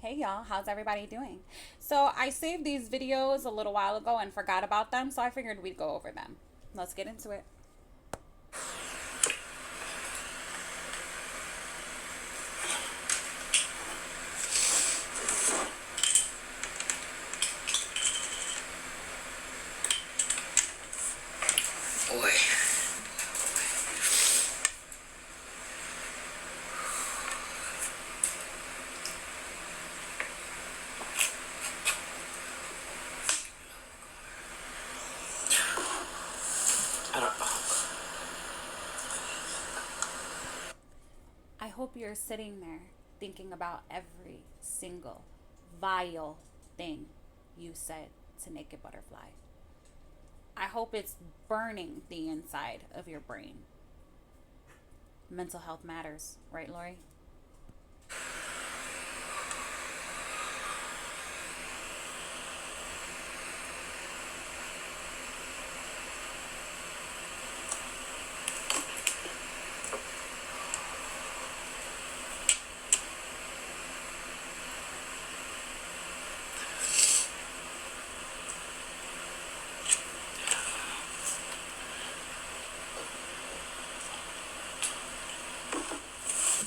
Hey y'all, how's everybody doing? So I saved these videos a little while ago and forgot about them, so I figured we'd go over them. Let's get into it. Boy. I don't know. I hope you're sitting there thinking about every single vile thing you said to Naked Butterfly. I hope it's burning the inside of your brain. Mental health matters, right, Lori?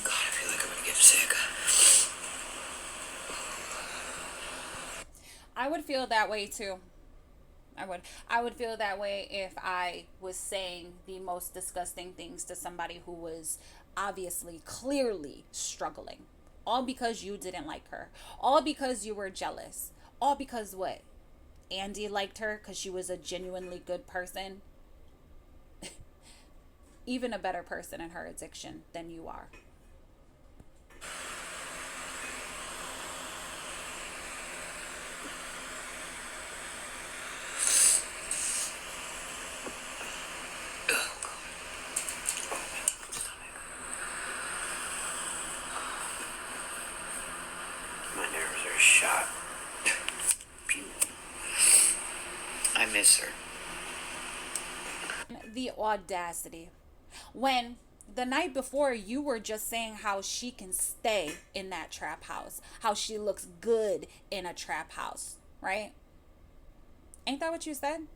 God, I feel like I'm gonna get sick. I would feel that way too. I would feel that way if I was saying the most disgusting things to somebody who was obviously clearly struggling. All because you didn't like her. All because you were jealous. All because what? Andy liked her cuz she was a genuinely good person, even a better person in her addiction than you are. My nerves are shot. Pew. I miss her. The audacity. When the night before you were just saying how she can stay in that trap house, how she looks good in a trap house, right? Ain't that what you said?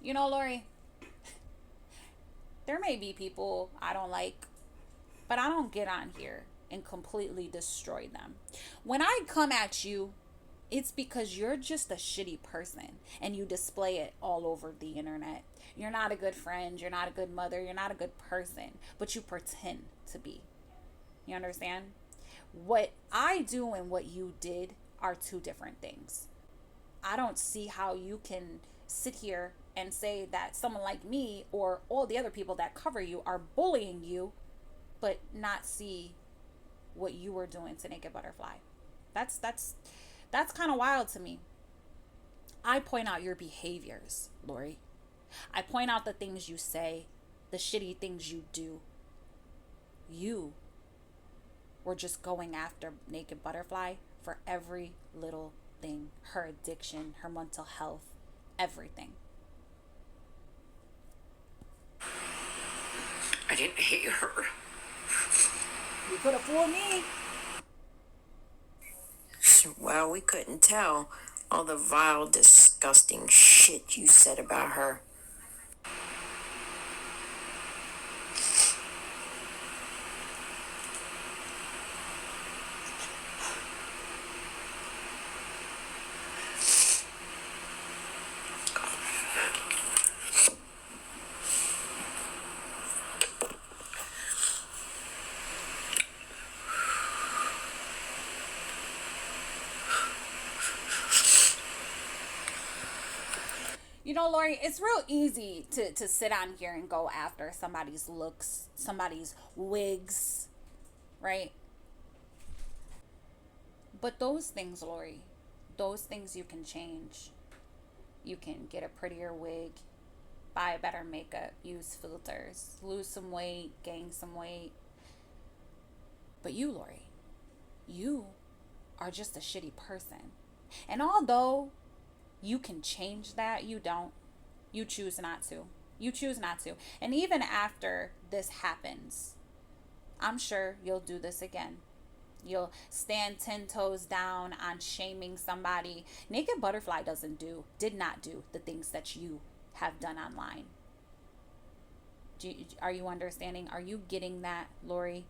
You know, Lori, there may be people I don't like, but I don't get on here and completely destroy them. When I come at you, it's because you're just a shitty person and you display it all over the internet. You're not a good friend, you're not a good mother, you're not a good person, but you pretend to be. You understand? What I do and what you did are two different things. I don't see how you can sit here and say that someone like me or all the other people that cover you are bullying you, but not see what you were doing to Naked Butterfly. That's kind of wild to me. I point out your behaviors, Lori. I point out the things you say, the shitty things you do. You were just going after Naked Butterfly for every little thing, her addiction, her mental health, everything. I didn't hate her. You could have fooled me. Well, we couldn't tell all the vile, disgusting shit you said about her. You know, Lori, it's real easy to sit on here and go after somebody's looks, somebody's wigs, right? But those things, Lori, those things you can change. You can get a prettier wig, buy better makeup, use filters, lose some weight, gain some weight. But you, Lori, you are just a shitty person. And although you can change that, you don't. You choose not to. You choose not to. And even after this happens, I'm sure you'll do this again. You'll stand 10 toes down on shaming somebody. Naked Butterfly did not do the things that you have done online. Are you understanding? Are you getting that, Lori?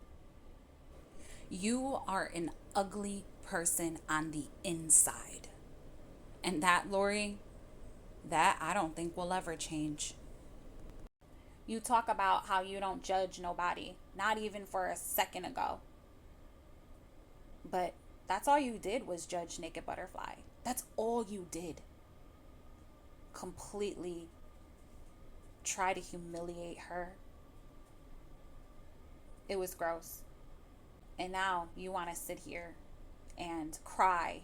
You are an ugly person on the inside. And that, Lori, that I don't think will ever change. You talk about how you don't judge nobody, not even for a second ago. But that's all you did was judge Naked Butterfly. That's all you did. Completely try to humiliate her. It was gross. And now you want to sit here and cry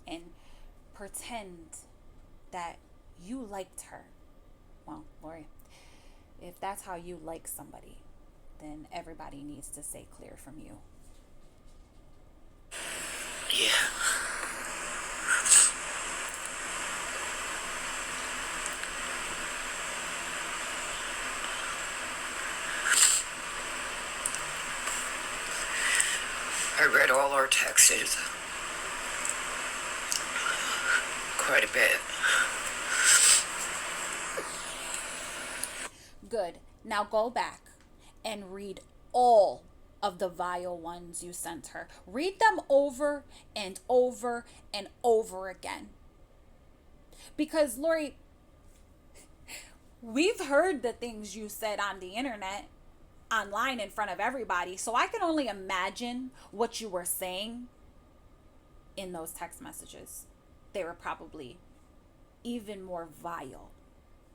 and pretend that you liked her. Well, Lori, if that's how you like somebody, then everybody needs to stay clear from you. Yeah. I read all our texts. Quite a bit. Good. Now go back and read all of the vile ones you sent her. Read them over and over and over again. Because, Lori, we've heard the things you said on the internet, online in front of everybody. So I can only imagine what you were saying in those text messages. They were probably even more vile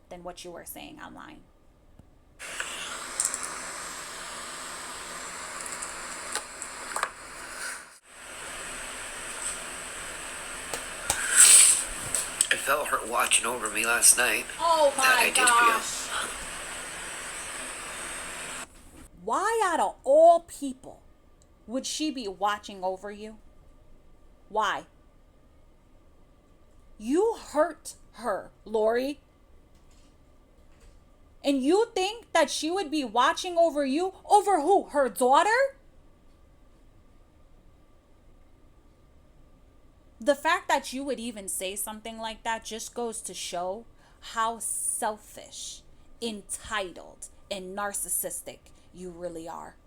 than what you were saying online. I felt her watching over me last night. Oh That I my did gosh. Why out of all people would she be watching over you? Why? You hurt her, Lori. And you think that she would be watching over you? Over who? Her daughter? The fact that you would even say something like that just goes to show how selfish, entitled, and narcissistic you really are.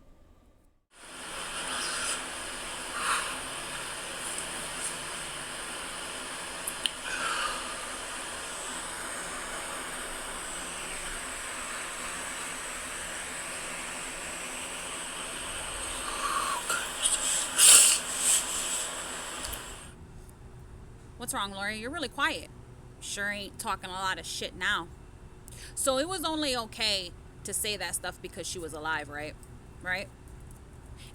What's wrong, Lori? You're really quiet. Sure ain't talking a lot of shit now. So it was only okay to say that stuff because she was alive, right? Right?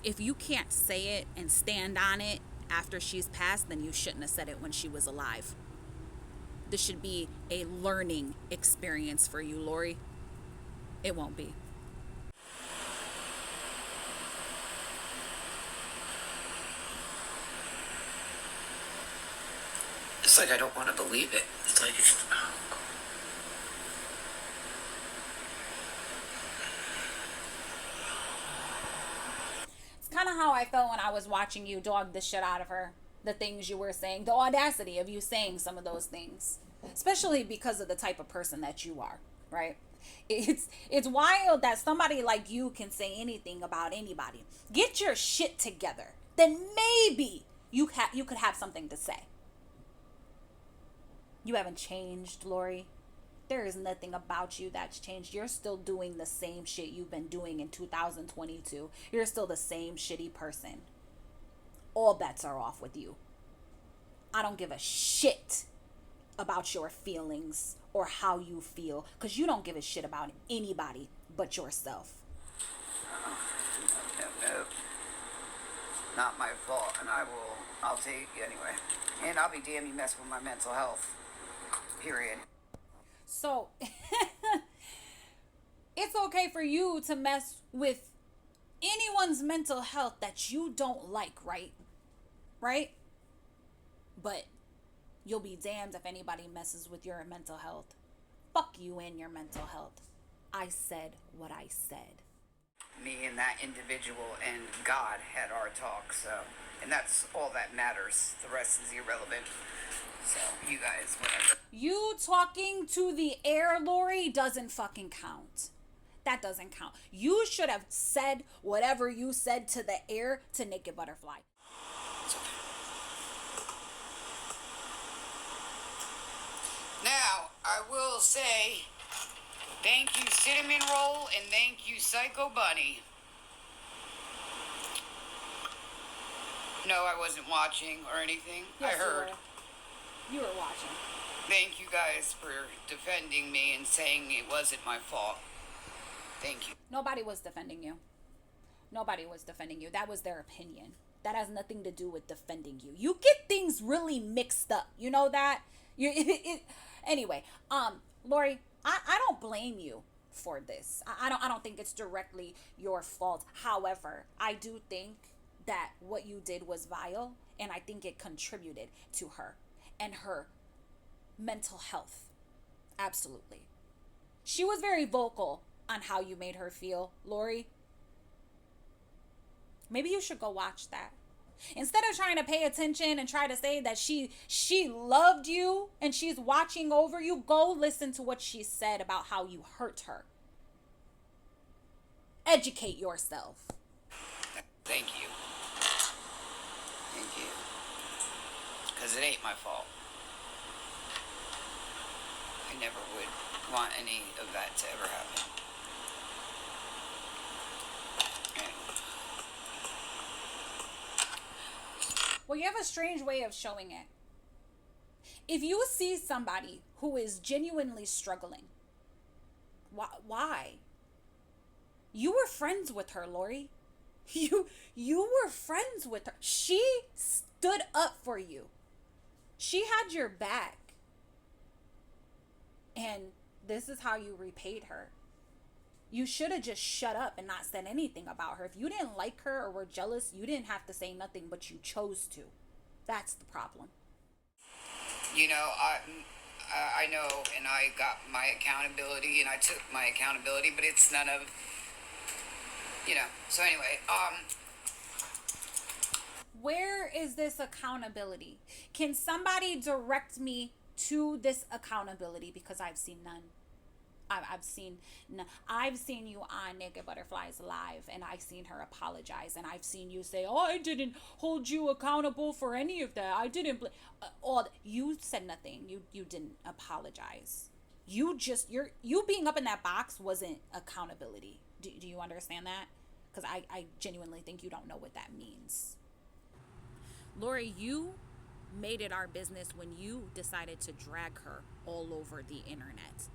If you can't say it and stand on it after she's passed, then you shouldn't have said it when she was alive. This should be a learning experience for you, Lori. It won't be. It's like I don't want to believe it. It's like it's... It's kind of how I felt when I was watching you dog the shit out of her. The things you were saying, the audacity of you saying some of those things, especially because of the type of person that you are, right? It's wild that somebody like you can say anything about anybody. Get your shit together. Then maybe you could have something to say. You haven't changed, Lori. There is nothing about you that's changed. You're still doing the same shit you've been doing in 2022. You're still the same shitty person. All bets are off with you. I don't give a shit about your feelings or how you feel, because you don't give a shit about anybody but yourself. No. Not my fault, and I'll take it anyway. And I'll be damned you mess with my mental health. Period. So, it's okay for you to mess with anyone's mental health that you don't like, right? Right? But you'll be damned if anybody messes with your mental health. Fuck you and your mental health. I said what I said. me and that individual and God had our talk, so, and that's all that matters. The rest is irrelevant. So, you guys, whatever. You talking to the air, Lori, doesn't fucking count. That doesn't count. You should have said whatever you said to the air to Naked Butterfly. Now, I will say thank you, Cinnamon Roll, and thank you, Psycho Bunny. No, I wasn't watching or anything. Yes, I heard. You were watching. Thank you guys for defending me and saying it wasn't my fault. Thank you. Nobody was defending you. Nobody was defending you. That was their opinion. That has nothing to do with defending you. You get things really mixed up. You know that? Anyway, Lori, I don't blame you for this. I don't think it's directly your fault. However, I do think that what you did was vile, and I think it contributed to her and her mental health. Absolutely. She was very vocal on how you made her feel, Lori. Maybe you should go watch that. Instead of trying to pay attention and try to say that she loved you and she's watching over you, go listen to what she said about how you hurt her. Educate yourself. Thank you. Thank you. Because it ain't my fault. I never would want any of that to ever happen. Well, you have a strange way of showing it. If you see somebody who is genuinely struggling, why? You were friends with her, Lori. You were friends with her. She stood up for you. She had your back. And this is how you repaid her. You should have just shut up and not said anything about her. If you didn't like her or were jealous, you didn't have to say nothing, but you chose to. That's the problem. You know, I know, and I got my accountability, and I took my accountability, but it's none of, you know. So anyway, where is this accountability? Can somebody direct me to this accountability? Because I've seen none. I've seen you on Naked Butterfly's live, and I've seen her apologize, and I've seen you say, "Oh, I didn't hold you accountable for any of that. I didn't." You said nothing. You didn't apologize. You being up in that box wasn't accountability. Do you understand that? Because I genuinely think you don't know what that means. Lori, you made it our business when you decided to drag her all over the internet.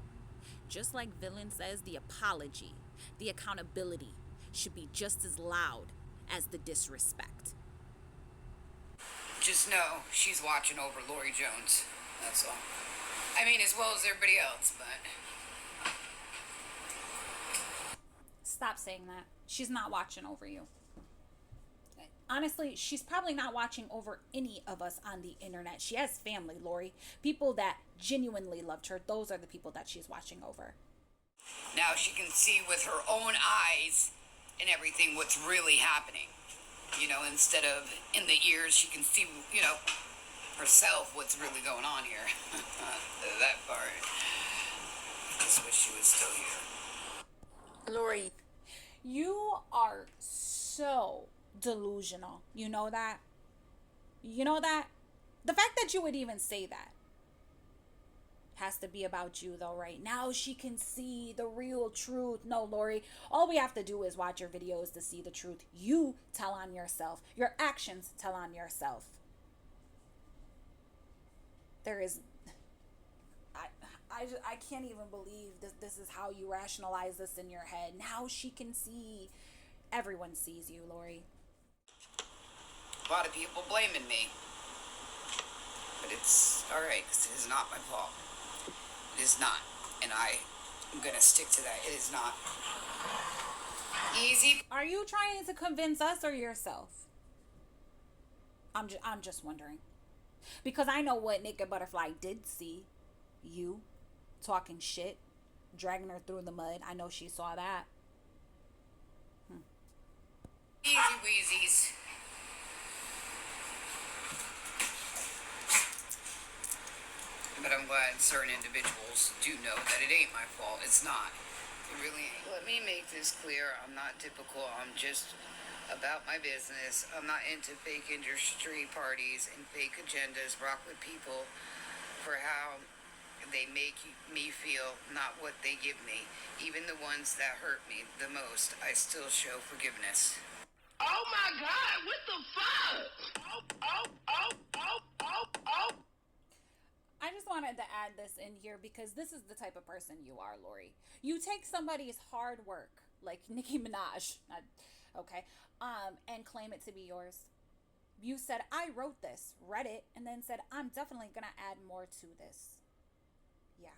Just like Villain says, the apology, the accountability should be just as loud as the disrespect. just know she's watching over Lori Jones. That's all. I mean, as well as everybody else, but... Stop saying that. She's not watching over you. Honestly, she's probably not watching over any of us on the internet. She has family, Lori. People that genuinely loved her. Those are the people that she's watching over. Now she can see with her own eyes and everything what's really happening. You know, instead of in the ears, she can see, you know, herself what's really going on here. That part. I just wish she was still here. Lori. You are so delusional. You know that? You know that? The fact that you would even say that has to be about you, though, right? Now she can see the real truth. No, Lori, all we have to do is watch your videos to see the truth. You tell on yourself. Your actions tell on yourself. There is... I can't even believe this is how you rationalize this in your head. Now she can see. Everyone sees you, Lori. A lot of people blaming me. But it's alright, because it is not my fault. It is not. And I'm going to stick to that. It is not easy. Are you trying to convince us or yourself? I'm just wondering. Because I know what Naked Butterfly did see. You talking shit, dragging her through the mud. I know she saw that. Wheezies. But I'm glad certain individuals do know that it ain't my fault. It's not. It really ain't. Let me make this clear. I'm not typical. I'm just about my business. I'm not into fake industry parties and fake agendas. Rock with people for how they make me feel, not what they give me. Even the ones that hurt me the most, I still show forgiveness. Oh my God, what the fuck? I just wanted to add this in here because this is the type of person you are, Lori. You take somebody's hard work, like Nicki Minaj, okay, and claim it to be yours. You said, I wrote this, read it, and then said, I'm definitely going to add more to this. Yeah.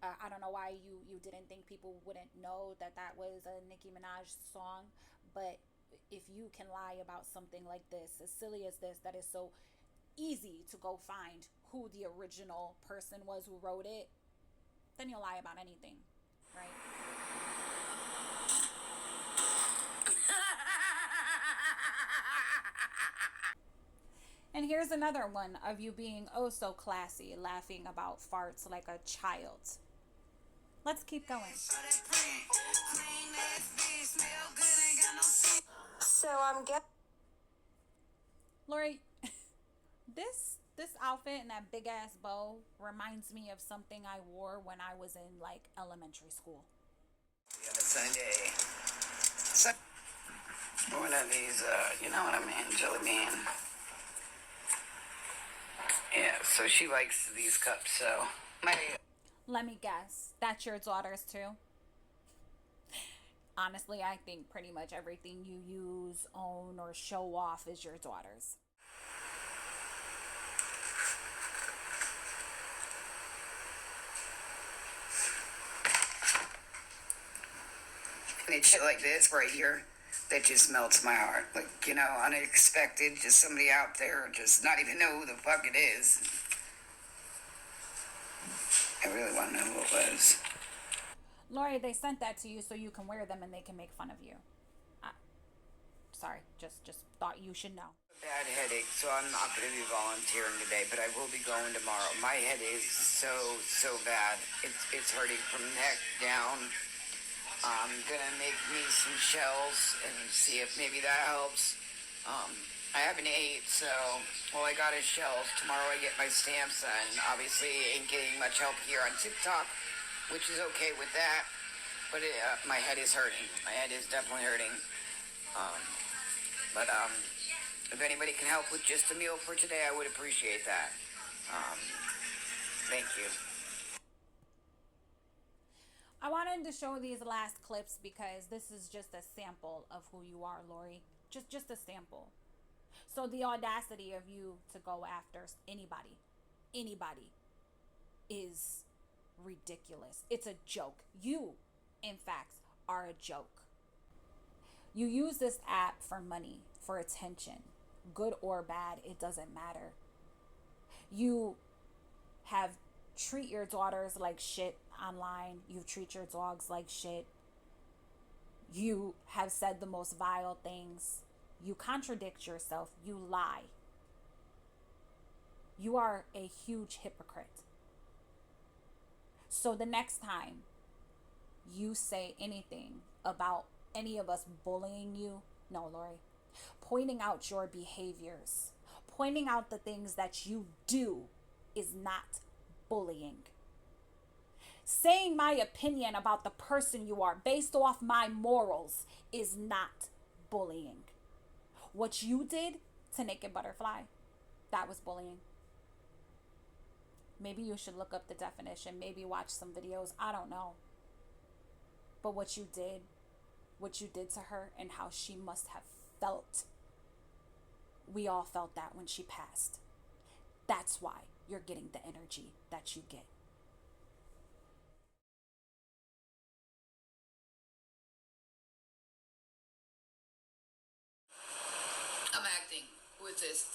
I don't know why you didn't think people wouldn't know that that was a Nicki Minaj song, but if you can lie about something like this, as silly as this, that is so easy to go find who the original person was who wrote it, then you'll lie about anything, right? And here's another one of you being oh so classy, laughing about farts like a child. Let's keep going. So I'm getting. Lori, this outfit and that big ass bow reminds me of something I wore when I was in like elementary school. The other Sunday. One of these, you know what I mean, jelly bean. Yeah, so she likes these cups, so Let me guess, that's your daughter's too? Honestly, I think pretty much everything you use, own, or show off is your daughter's. and it's shit like this right here that just melts my heart. Like, you know, unexpected, just somebody out there, just not even know who the fuck it is. I really want to know who it was. Lori, they sent that to you so you can wear them and they can make fun of you. Sorry, just thought you should know. Bad headache, so I'm not going to be volunteering today, but I will be going tomorrow. My head is so bad. It's hurting from neck down. I'm going to make me some shells and see if maybe that helps. I haven't ate, so all I got is shells. Tomorrow I get my stamps, and obviously ain't getting much help here on TikTok, which is okay with that. But my head is hurting. My head is definitely hurting. But if anybody can help with just a meal for today, I would appreciate that. Thank you. I wanted to show these last clips because this is just a sample of who you are, Lori. Just a sample. So the audacity of you to go after anybody is ridiculous. It's a joke. You, in fact, are a joke. You use this app for money, for attention, good or bad, it doesn't matter. You have treat your daughters like shit online. You treat your dogs like shit. You have said the most vile things. You contradict yourself. You lie. You are a huge hypocrite. So the next time you say anything about any of us bullying you, no, Lori, pointing out your behaviors, pointing out the things that you do is not bullying. Saying my opinion about the person you are based off my morals is not bullying. What you did to Naked Butterfly, that was bullying. Maybe you should look up the definition, maybe watch some videos, I don't know. But what you did to her and how she must have felt, we all felt that when she passed. That's why you're getting the energy that you get. I'm acting. Who is this?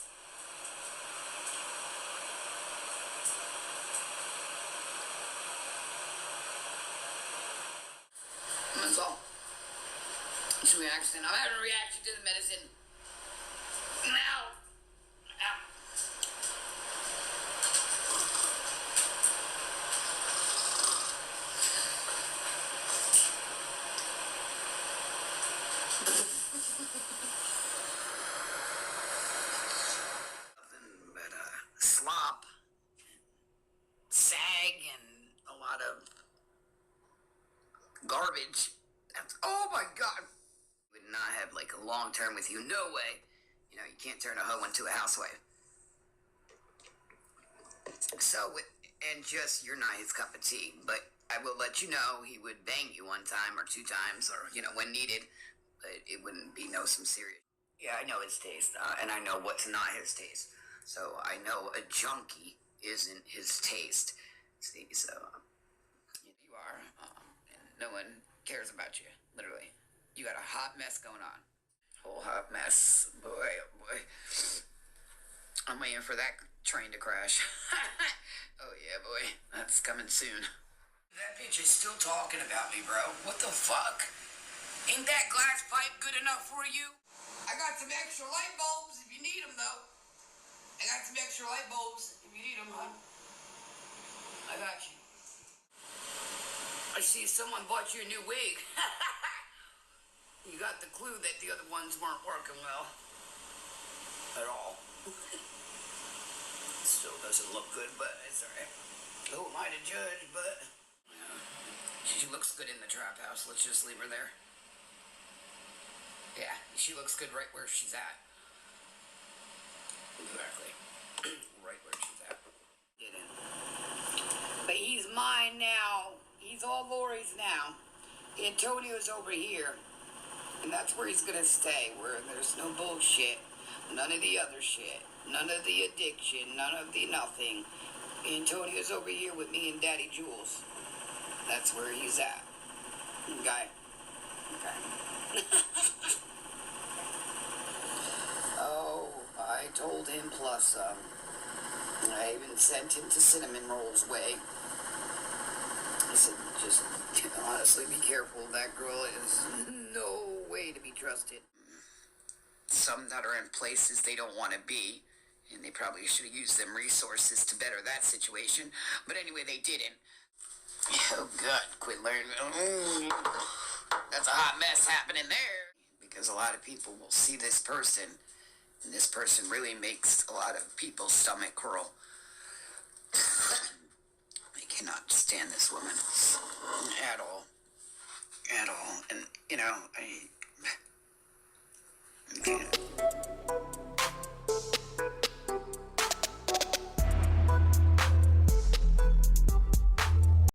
That's all. It's a reaction. I'm having a reaction to the medicine. Now. Ow. Nothing but slop, sag, and a lot of garbage. Oh my God. Would not have like a long term with you. No way. You know, you can't turn a hoe into a housewife. So, and just, you're not his cup of tea. But I will let you know he would bang you one time or two times or, you know, when needed. But it wouldn't be some serious. Yeah, I know his taste. And I know what's not his taste. So I know a junkie isn't his taste. See, so you are. And no one cares about you, literally. You got a hot mess going on. Whole hot mess. Boy, oh boy. I'm waiting for that train to crash. Oh yeah, boy. That's coming soon. That bitch is still talking about me, bro. What the fuck? Ain't that glass pipe good enough for you? I got some extra light bulbs if you need them, though. I got some extra light bulbs if you need them, hon. I got you. I see someone bought you a new wig. You got the clue that the other ones weren't working well. At all. Still doesn't look good, but it's alright. Who am I to judge, but... she looks good in the trap house. Let's just leave her there. Yeah, she looks good right where she's at. Exactly. Right where she's at. Didn't. But he's mine now. He's all Lori's now. Antonio's over here. And that's where he's gonna stay, where there's no bullshit. None of the other shit. None of the addiction. None of the nothing. Antonio's over here with me and Daddy Jules. That's where he's at. Okay. Okay. Oh, I told him plus some. I even sent him to Cinnamon Roll's way. I said, just honestly be careful. That girl is no way to be trusted. Some that are in places they don't want to be, and they probably should have used them resources to better that situation. But anyway, they didn't. Oh, God, quit learning. That's a hot mess happening there. Because a lot of people will see this person, and this person really makes a lot of people's stomach curl. I cannot stand this woman at all. At all. And, you know, I can't.